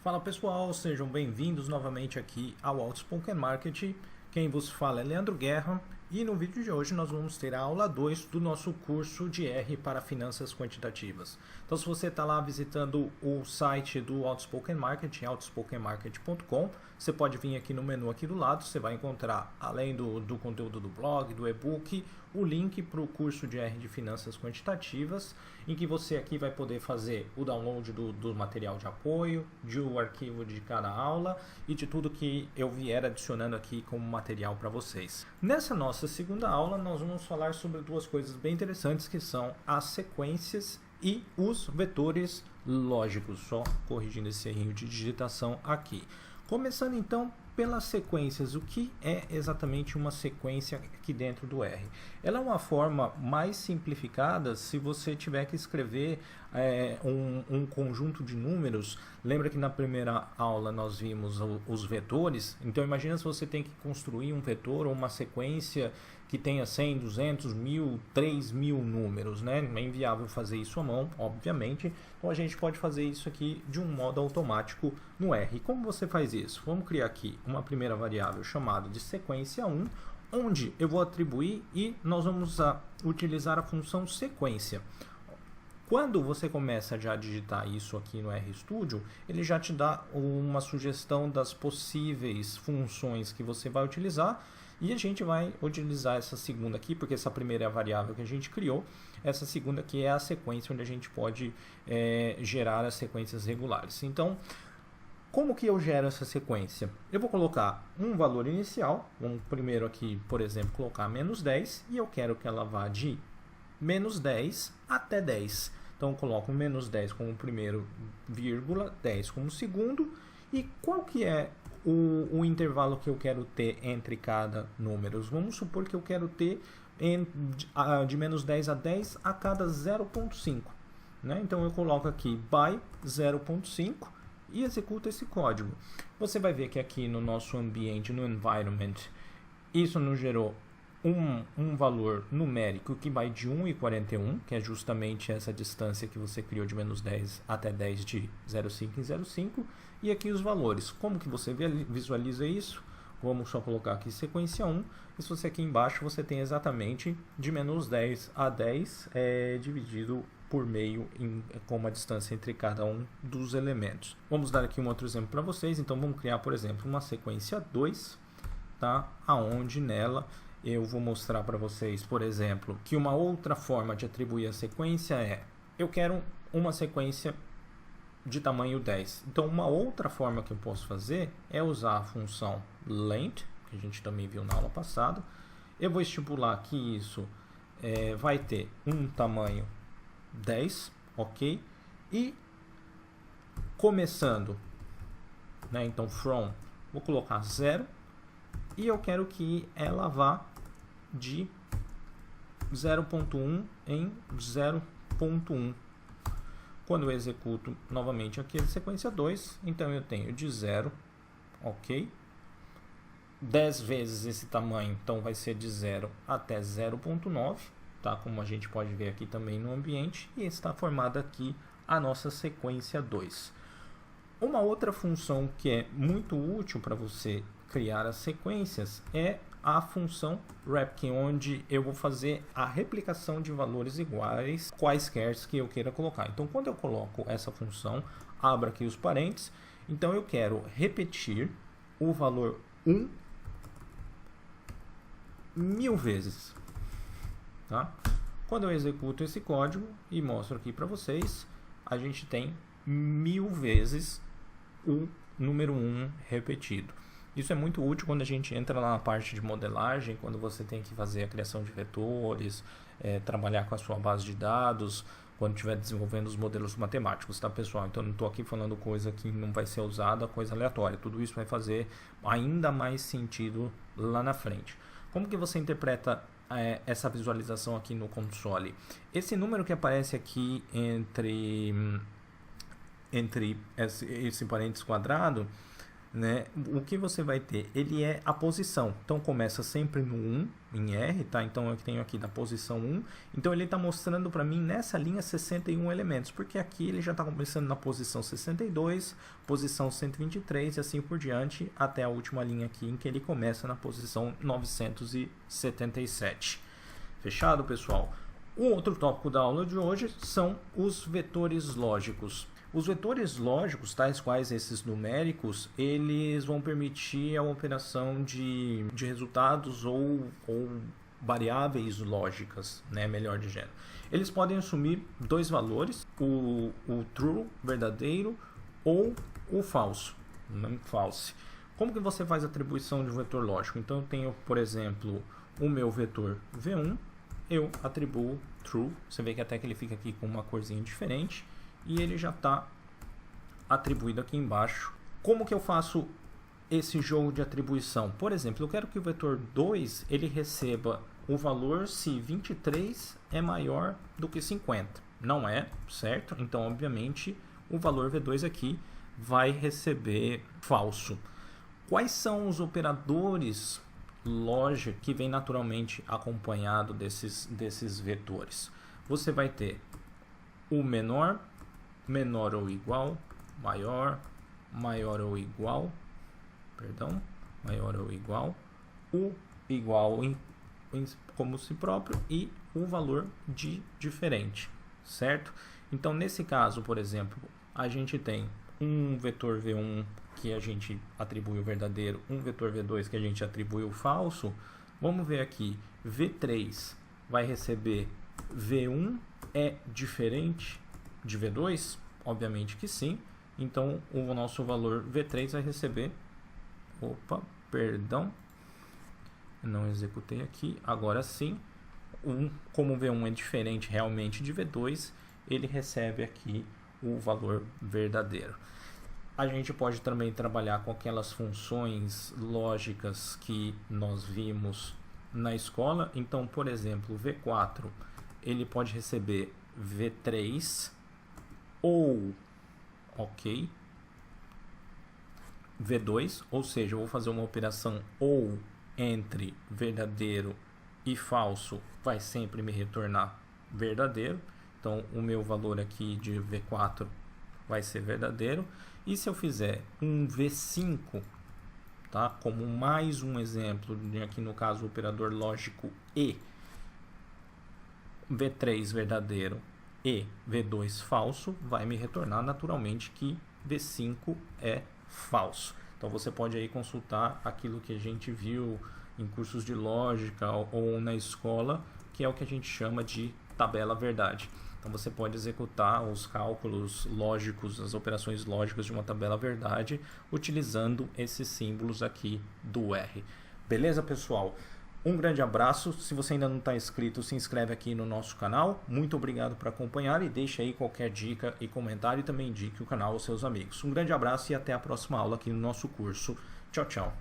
Fala pessoal, sejam bem-vindos novamente aqui ao Outspoken Marketing. Quem vos fala é Leandro Guerra e no vídeo de hoje nós vamos ter a aula 2 do nosso curso de R para Finanças Quantitativas. Então se você está lá visitando o site do Outspoken Marketing, outspokenmarketing.com, você pode vir aqui no menu aqui do lado, você vai encontrar, além do conteúdo do blog, do e-book, o link para o curso de R de Finanças Quantitativas, em que você aqui vai poder fazer o download do material de apoio, do arquivo de cada aula e de tudo que eu vier adicionando aqui como material para vocês. Nessa nossa segunda aula, nós vamos falar sobre duas coisas bem interessantes, que são as sequências e os vetores lógicos. Só corrigindo esse errinho de digitação aqui. Começando então pelas sequências, o que é exatamente uma sequência aqui dentro do R? Ela é uma forma mais simplificada se você tiver que escrever um conjunto de números. Lembra que na primeira aula nós vimos os vetores? Então imagina se você tem que construir um vetor ou uma sequência que tenha 100, 200, 1000, 3000 números, né? É inviável fazer isso à mão, obviamente. Então a gente pode fazer isso aqui de um modo automático no R. E como você faz isso? Vamos criar aqui uma primeira variável chamada de sequência 1, onde eu vou atribuir e nós vamos utilizar a função sequência. Quando você começa já a digitar isso aqui no RStudio, ele já te dá uma sugestão das possíveis funções que você vai utilizar. E a gente vai utilizar essa segunda aqui, porque essa primeira é a variável que a gente criou. Essa segunda aqui é a sequência onde a gente pode gerar as sequências regulares. Então, como que eu gero essa sequência? Eu vou colocar um valor inicial. Vamos primeiro aqui, por exemplo, colocar menos 10. E eu quero que ela vá de menos 10 até 10. Então, eu coloco menos 10 como primeiro, vírgula, 10 como segundo. E qual que é o intervalo que eu quero ter entre cada número? Vamos supor que eu quero ter de menos 10 a 10 a cada 0,5. Né? Então eu coloco aqui by 0,5 e executo esse código. Você vai ver que aqui no nosso ambiente, no environment, isso nos gerou um valor numérico que vai de 1,41, que é justamente essa distância que você criou de menos 10 até 10 de 0,5 em 0,5. E aqui os valores. Como que você visualiza isso? Vamos só colocar aqui sequência 1. E se você aqui embaixo, você tem exatamente de menos 10 a 10 dividido por meio com a distância entre cada um dos elementos. Vamos dar aqui um outro exemplo para vocês. Então vamos criar, por exemplo, uma sequência 2, tá? Aonde nela eu vou mostrar para vocês, por exemplo, que uma outra forma de atribuir a sequência é: eu quero uma sequência de tamanho 10. Então, uma outra forma que eu posso fazer é usar a função length, que a gente também viu na aula passada. Eu vou estipular que isso vai ter um tamanho 10, ok? E começando, né? Então, from, vou colocar 0 e eu quero que ela vá de 0.1 em 0.1. Quando eu executo novamente aqui a sequência 2, então eu tenho de 0, ok? 10 vezes esse tamanho, então vai ser de 0 até 0.9, tá? Como a gente pode ver aqui também no ambiente, e está formada aqui a nossa sequência 2. Uma outra função que é muito útil para você criar as sequências é a função wrap, onde eu vou fazer a replicação de valores iguais quaisquer que eu queira colocar. Então, quando eu coloco essa função, abro aqui os parênteses, então eu quero repetir o valor 1 1000 vezes. Tá? Quando eu executo esse código e mostro aqui para vocês, a gente tem 1000 vezes o número 1 repetido. Isso é muito útil quando a gente entra lá na parte de modelagem, quando você tem que fazer a criação de vetores, trabalhar com a sua base de dados, quando estiver desenvolvendo os modelos matemáticos, tá, pessoal? Então, não estou aqui falando coisa que não vai ser usada, coisa aleatória. Tudo isso vai fazer ainda mais sentido lá na frente. Como que você interpreta essa visualização aqui no console? Esse número que aparece aqui entre esse parênteses quadrado, né? O que você vai ter? Ele é a posição. Então começa sempre no 1 em R, tá? Então eu tenho aqui na posição 1. Então ele está mostrando para mim nessa linha 61 elementos, porque aqui ele já está começando na posição 62, posição 123 e assim por diante, até a última linha aqui em que ele começa na posição 977. Fechado, pessoal? O outro tópico da aula de hoje são os vetores lógicos. Os vetores lógicos, tais quais esses numéricos, eles vão permitir a operação de resultados ou variáveis lógicas, né, melhor dizendo. Eles podem assumir dois valores, o true, verdadeiro, ou o falso, false. Como que você faz a atribuição de um vetor lógico? Então eu tenho, por exemplo, o meu vetor V1, eu atribuo true, você vê que até que ele fica aqui com uma corzinha diferente, e ele já está atribuído aqui embaixo. Como que eu faço esse jogo de atribuição? Por exemplo, eu quero que o vetor 2 ele receba o valor se 23 é maior do que 50. Não é, certo? Então, obviamente, o valor V2 aqui vai receber falso. Quais são os operadores lógicos que vem naturalmente acompanhado desses vetores? Você vai ter o menor, menor ou igual, maior, maior ou igual, perdão, maior ou igual, o igual como si próprio e o valor de diferente, certo? Então, nesse caso, por exemplo, a gente tem um vetor V1 que a gente atribui o verdadeiro, um vetor V2 que a gente atribui o falso. Vamos ver aqui, V3 vai receber V1 é diferente de V2? Obviamente que sim. Então, o nosso valor V3 vai receber... Opa, perdão. Não executei aqui. Agora sim. Como V1 é diferente realmente de V2, ele recebe aqui o valor verdadeiro. A gente pode também trabalhar com aquelas funções lógicas que nós vimos na escola. Então, por exemplo, V4, ele pode receber V3 ou, ok, V2, ou seja, eu vou fazer uma operação ou entre verdadeiro e falso, vai sempre me retornar verdadeiro. Então, o meu valor aqui de V4 vai ser verdadeiro. E se eu fizer um V5, tá, como mais um exemplo, aqui no caso o operador lógico e, V3 verdadeiro e V2 falso, vai me retornar naturalmente que V5 é falso. Então você pode aí consultar aquilo que a gente viu em cursos de lógica ou na escola, que é o que a gente chama de tabela verdade. Então você pode executar os cálculos lógicos, as operações lógicas de uma tabela verdade, utilizando esses símbolos aqui do R. Beleza, pessoal? Um grande abraço. Se você ainda não está inscrito, se inscreve aqui no nosso canal. Muito obrigado por acompanhar e deixe aí qualquer dica e comentário e também indique o canal aos seus amigos. Um grande abraço e até a próxima aula aqui no nosso curso. Tchau, tchau.